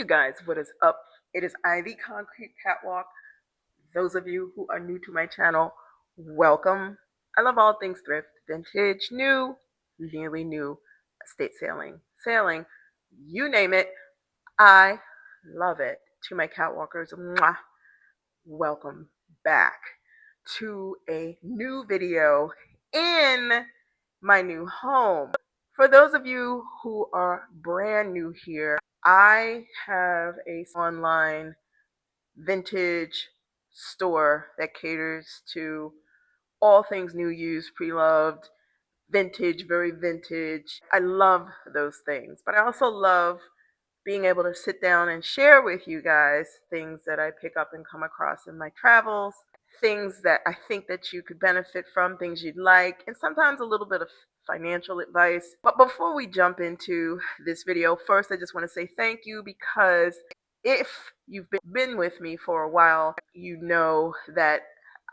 You guys, what is up? It is Ivy Concrete Catwalk. Those of you who are new to my channel, welcome. I love all things thrift, vintage, new, nearly new, estate sailing, you name it. I love it. To my catwalkers, mwah, welcome back to a new video in my new home. For those of you who are brand new here, I have a online vintage store that caters to all things new, used, pre-loved, vintage, very vintage. I love those things, but I also love being able to sit down and share with you guys things that I pick up and come across in my travels, things that I think that you could benefit from, things you'd like, and sometimes a little bit of financial advice. But before we jump into this video, first I just want to say thank you, because if you've been with me for a while, you know that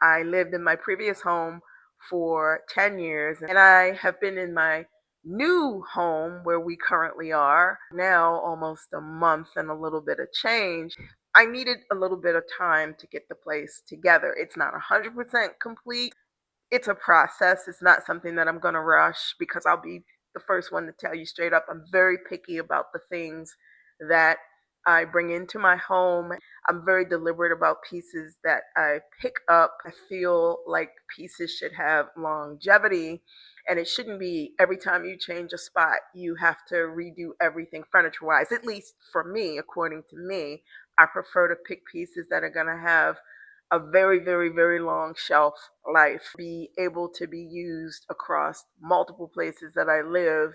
I lived in my previous home for 10 years, and I have been in my new home where we currently are now almost a month and a little bit of change. I needed a little bit of time to get the place together. It's not 100% complete. It's a process. It's not something that I'm going to rush, because I'll be the first one to tell you straight up, I'm very picky about the things that I bring into my home. I'm very deliberate about pieces that I pick up. I feel like pieces should have longevity, and it shouldn't be every time you change a spot, you have to redo everything furniture wise. At least for me, according to me, I prefer to pick pieces that are going to have a very, very, very long shelf life, be able to be used across multiple places that I live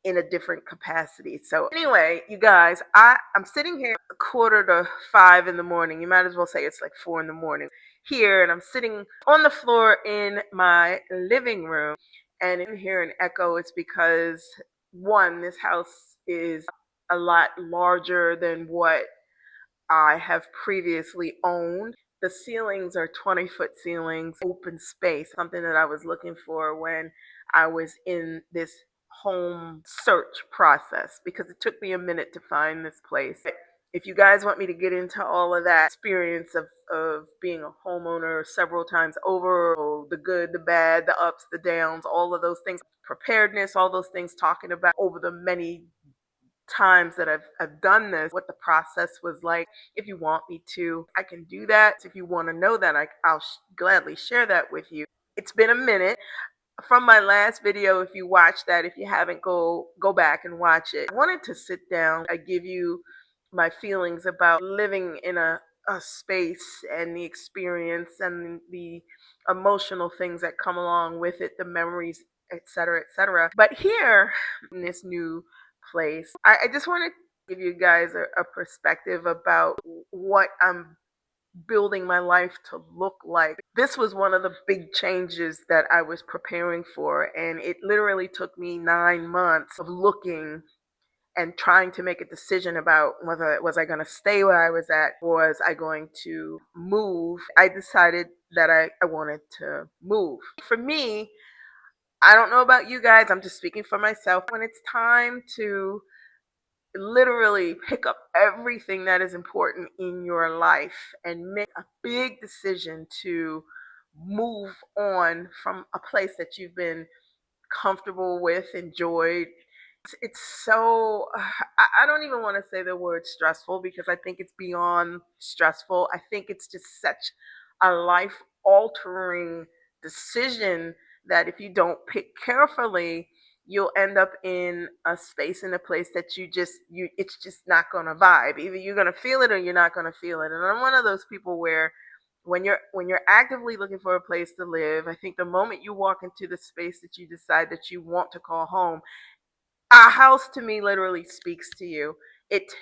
in a different capacity. So anyway, you guys, I'm sitting here 4:45 in the morning. You might as well say it's like 4 in the morning here, and I'm sitting on the floor in my living room, and if you hear an echo, it's because, one, this house is a lot larger than what I have previously owned. The ceilings are 20-foot ceilings, open space, something that I was looking for when I was in this home search process, because it took me a minute to find this place. If you guys want me to get into all of that experience of being a homeowner several times over, the good, the bad, the ups, the downs, all of those things, preparedness, all those things, talking about over the many times that I've done this, what the process was like. If you want me to, I can do that. If you want to know that, I'll gladly share that with you. It's been a minute from my last video. If you watch that, if you haven't, go back and watch it. I wanted to sit down. I give you my feelings about living in a space, and the experience and the emotional things that come along with it, the memories, etc., etc. But here in this new place, I just want to give you guys a perspective about what I'm building my life to look like. This was one of the big changes that I was preparing for, and it literally took me 9 months of looking and trying to make a decision about whether was I going to stay where I was at, or was I going to move. I decided that I wanted to move. For me, I don't know about you guys, I'm just speaking for myself. When it's time to literally pick up everything that is important in your life and make a big decision to move on from a place that you've been comfortable with, enjoyed. It's so, I don't even want to say the word stressful, because I think it's beyond stressful. I think it's just such a life altering decision that if you don't pick carefully, you'll end up in a space, in a place that it's just not going to vibe. Either you're going to feel it or you're not going to feel it. And I'm one of those people where when you're actively looking for a place to live, I think the moment you walk into the space that you decide that you want to call home, a house to me literally speaks to you. It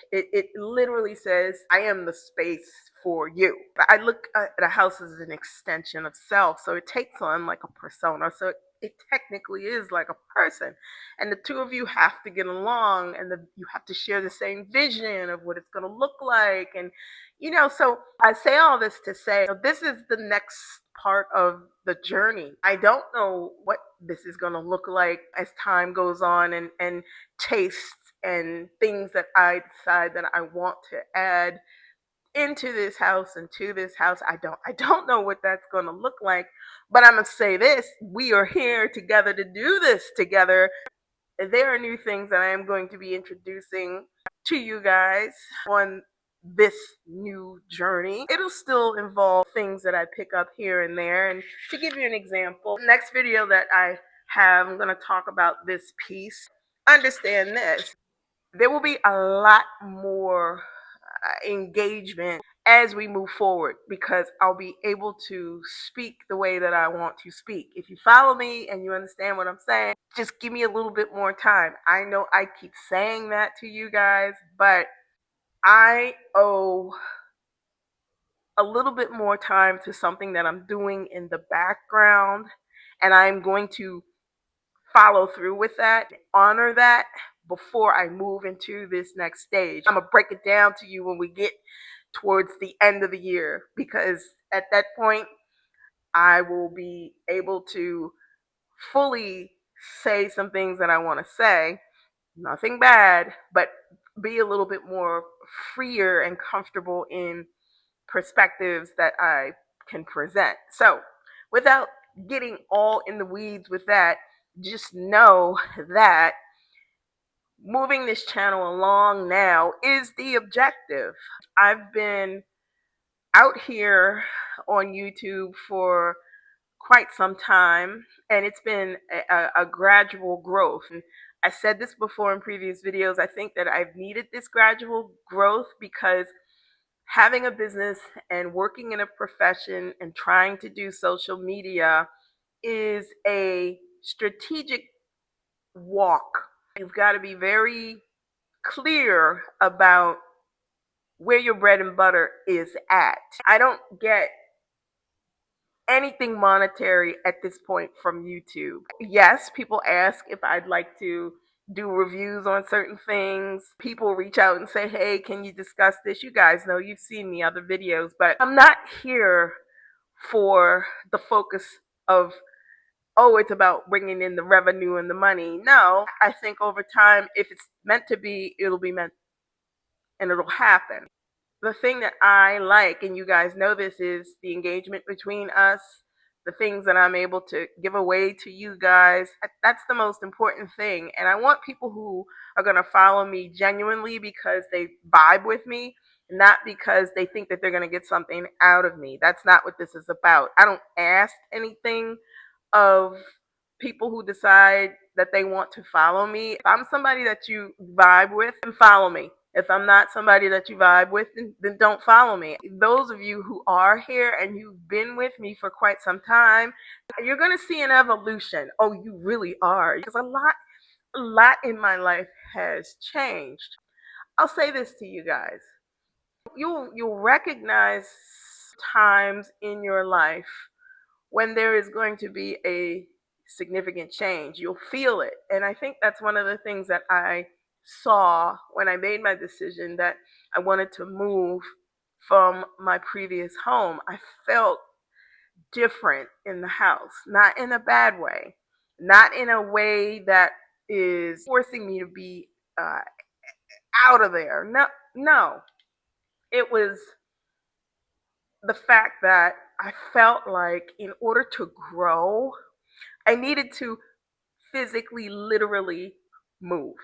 literally says, I am the space for you. I look at a house as an extension of self, so it takes on like a persona. So it technically is like a person, and the two of you have to get along, and you have to share the same vision of what it's going to look like. And so I say all this to say, this is the next part of the journey. I don't know what this is going to look like as time goes on, and tastes and things that I decide that I want to add into this house and to this house. I don't know what that's going to look like, but I'm going to say this, we are here together to do this together. There are new things that I am going to be introducing to you guys on this new journey. It'll still involve things that I pick up here and there. And to give you an example, next video that I have, I'm going to talk about this piece. Understand this. There will be a lot more engagement as we move forward because I'll be able to speak the way that I want to speak. If you follow me and you understand what I'm saying, just give me a little bit more time. I know I keep saying that to you guys, but I owe a little bit more time to something that I'm doing in the background, and I'm going to follow through with that, honor that before I move into this next stage. I'm gonna break it down to you when we get towards the end of the year, because at that point I will be able to fully say some things that I want to say. Nothing bad, but be a little bit more freer and comfortable in perspectives that I can present. So, without getting all in the weeds with that, just know that moving this channel along now is the objective. I've been out here on YouTube for quite some time, and it's been a gradual growth. And I said this before in previous videos, I think that I've needed this gradual growth because having a business and working in a profession and trying to do social media is a strategic walk. You've got to be very clear about where your bread and butter is at. I don't get anything monetary at this point from YouTube. Yes, people ask if I'd like to do reviews on certain things. People reach out and say, hey, can you discuss this? You guys know, you've seen the other videos, but I'm not here for the focus of, oh, it's about bringing in the revenue and the money. No, I think over time, if it's meant to be, it'll be meant and it'll happen. The thing that I like, and you guys know this, is the engagement between us, the things that I'm able to give away to you guys. That's the most important thing. And I want people who are going to follow me genuinely because they vibe with me, not because they think that they're going to get something out of me. That's not what this is about. I don't ask anything of people who decide that they want to follow me. If I'm somebody that you vibe with, then follow me. If I'm not somebody that you vibe with, then don't follow me. Those of you who are here and you've been with me for quite some time, you're going to see an evolution. Oh, you really are. Because a lot in my life has changed. I'll say this to you guys. You'll recognize times in your life when there is going to be a significant change. You'll feel it. And I think that's one of the things that I saw when I made my decision that I wanted to move from my previous home. I felt different in the house, not in a bad way, not in a way that is forcing me to be out of there. No, no. It was the fact that I felt like in order to grow, I needed to physically, literally move.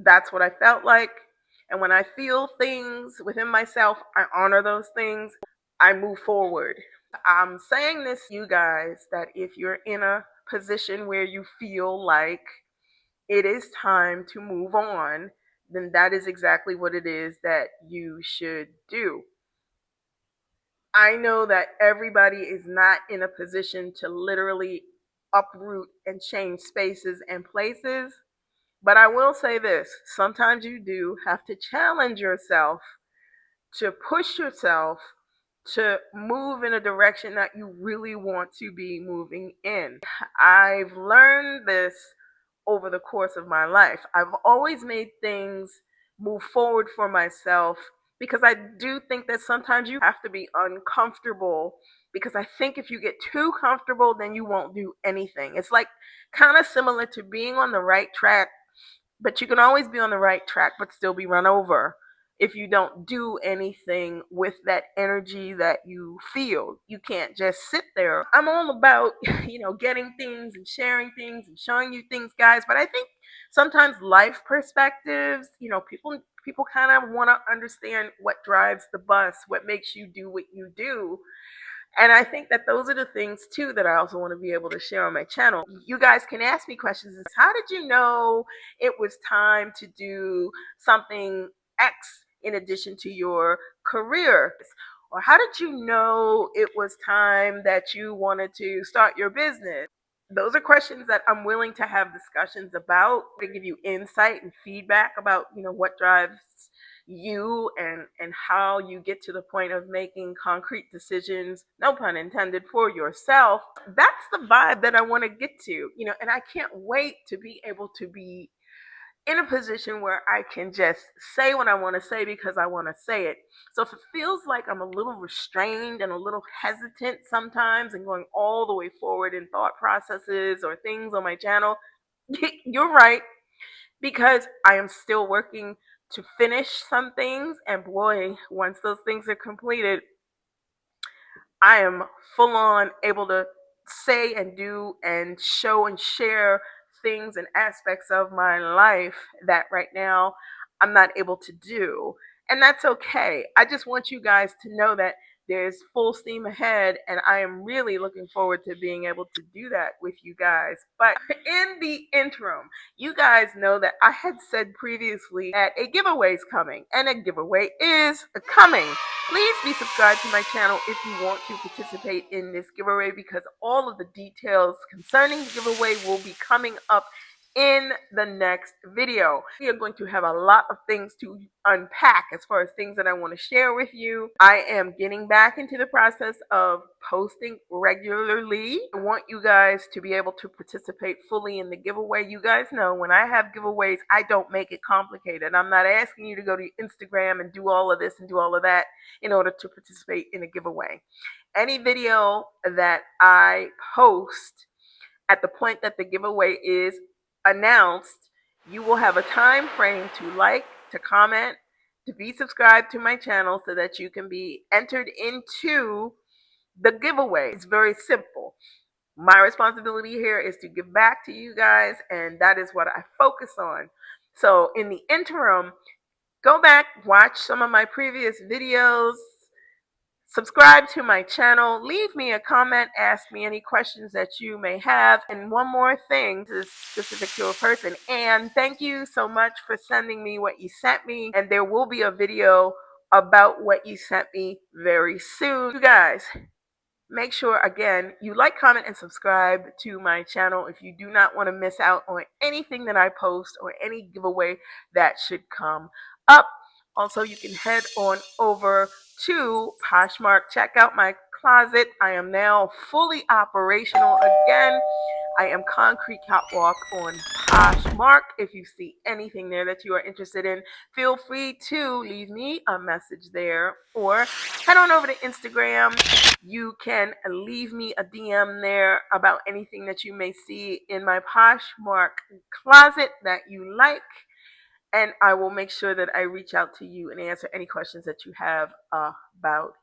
That's what I felt like. And when I feel things within myself, I honor those things. I move forward. I'm saying this, you guys, that if you're in a position where you feel like it is time to move on, then that is exactly what it is that you should do. I know that everybody is not in a position to literally uproot and change spaces and places. But I will say this, sometimes you do have to challenge yourself, to push yourself to move in a direction that you really want to be moving in. I've learned this over the course of my life. I've always made things move forward for myself because I do think that sometimes you have to be uncomfortable, because I think if you get too comfortable, then you won't do anything. It's like kind of similar to being on the right track But you can always be on the right track but still be run over if you don't do anything with that energy that you feel. You can't just sit there. I'm all about, getting things and sharing things and showing you things, guys, but I think sometimes life perspectives, people kind of want to understand what drives the bus, what makes you do what you do. And I think that those are the things too that I also want to be able to share on my channel. You guys can ask me questions. How did you know it was time to do something X in addition to your career? Or how did you know it was time that you wanted to start your business? Those are questions that I'm willing to have discussions about, to give you insight and feedback about, what drives you and how you get to the point of making concrete decisions, no pun intended, for yourself. That's the vibe that I want to get to, and I can't wait to be able to be in a position where I can just say what I want to say because I want to say it. So if it feels like I'm a little restrained and a little hesitant sometimes and going all the way forward in thought processes or things on my channel, you're right, because I am still working to finish some things. And boy, once those things are completed, I am full on able to say and do and show and share things and aspects of my life that right now I'm not able to do. And that's okay. I just want you guys to know that there's full steam ahead, and I am really looking forward to being able to do that with you guys. But in the interim, you guys know that I had said previously that a giveaway is coming, and a giveaway is coming. Please be subscribed to my channel if you want to participate in this giveaway, because all of the details concerning the giveaway will be coming up in the next video. We are going to have a lot of things to unpack as far as things that I want to share with you. I am getting back into the process of posting regularly. I want you guys to be able to participate fully in the giveaway. You guys know when I have giveaways, I don't make it complicated. I'm not asking you to go to Instagram and do all of this and do all of that in order to participate in a giveaway. Any video that I post at the point that the giveaway is announced, you will have a time frame to like, to comment, to be subscribed to my channel so that you can be entered into the giveaway. It's very simple. My responsibility here is to give back to you guys, and that is what I focus on. So in the interim, go back, watch some of my previous videos, subscribe to my channel, leave me a comment, ask me any questions that you may have. And one more thing, this is specific to a person, and thank you so much for sending me what you sent me, and there will be a video about what you sent me very soon. You guys, make sure again you like, comment, and subscribe to my channel if you do not want to miss out on anything that I post or any giveaway that should come up. Also, you can head on over to Poshmark, check out my closet. I am now fully operational again. I am Concrete Catwalk on Poshmark. If you see anything there that you are interested in, feel free to leave me a message there, or head on over to Instagram. You can leave me a DM there about anything that you may see in my Poshmark closet that you like, and I will make sure that I reach out to you and answer any questions that you have about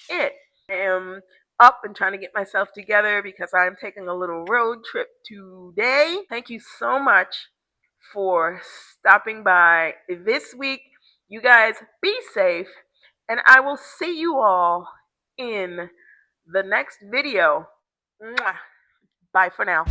it. I am up and trying to get myself together because I'm taking a little road trip today. Thank you so much for stopping by this week. You guys be safe, and I will see you all in the next video. Mwah. Bye for now.